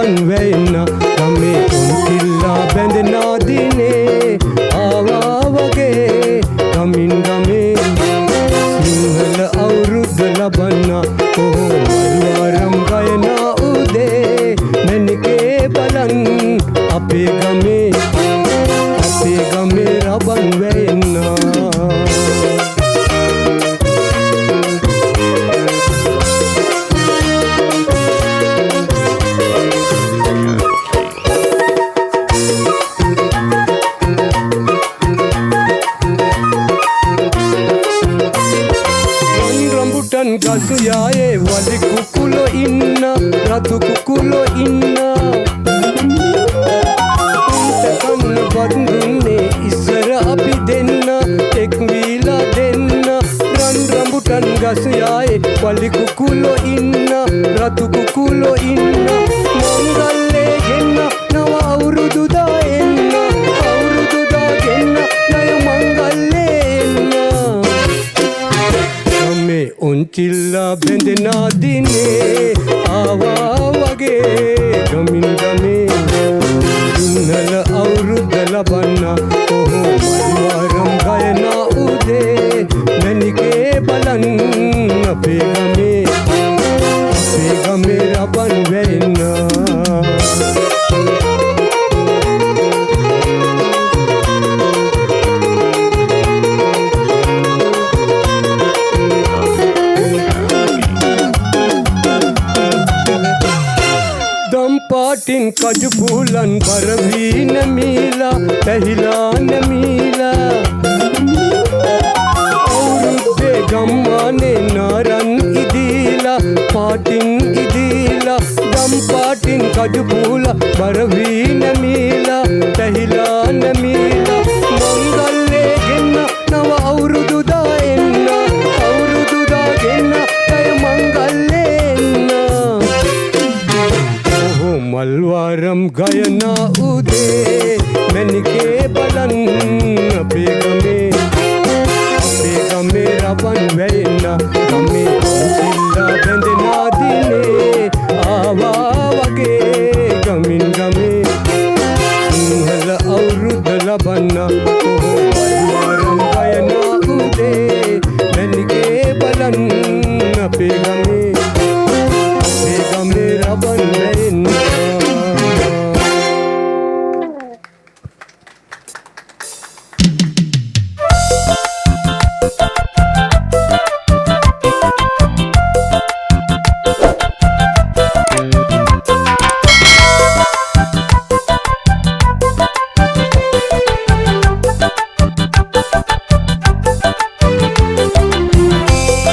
ලබන් වෙන්න ගමේ උන්තිල්ලා බැඳෙනා දිනේ ආවා වගේ ගමින් ගමේ සිංහල අවුරුද්ද ලබන්න මල්වාරම් ගයනා උදේ මැනිකේ බලන් අපේ ගමේ රබන් වෙන්න ගසු යායේ වලි කුකුලෝ ඉන්න රතු කුකුලෝ ඉන්න කන්න බඳුන්නේ ඉස්සර අපි දෙන්න එක් වීලා දෙන්න රන් රඹුටන් ගසු යායේ වලි කුකුලෝ ඉන්න රතු කුකුලෝ ඉන්න මංගල්ලේ ගෙන්න නව අවුරුදු දා එන්න අවුරුදු දා ගෙන්න නය මංගල්ලේ එන්න උන්තිල්ලා බැඳෙනා දිනේ ආවා වගේ ගමින් ගමේ සිංහල අවුරුද්ද ලබන්න මල්වාරම් ගයනා උදේ මැනිකේ බලන් අපේ ගමේ රබන් වෙන්න පාටින් කජු පුලන් බරවී නැමීලා පැහිලා නැමීලා අවුරුද්දේ ගම්මානේ නාරන් ඉදීලා පාටින් ඉදීලා ගම් පාටින් කජු පුල බරවී නැමීලා පැහිලා නැමීලා මංගල්ලේ ගෙන්න නව අවුරුදු දා එන්න අවුරුදු දා ගෙන්න අය මංගල්ලේ මල්වාරම් ගයනා උදේ මැනිකේ බලන් අපේ ගමේ රබන් වෙන්න ගමේ උන්තිල්ලා බැඳෙනා දිනේ ආවා වගේ ගමින් ගමේ සිංහල අවුරුද්ද ලබන්න මල්වාරම් ගයනා උදේ මැනිකේ බලන් අපේ ගමේ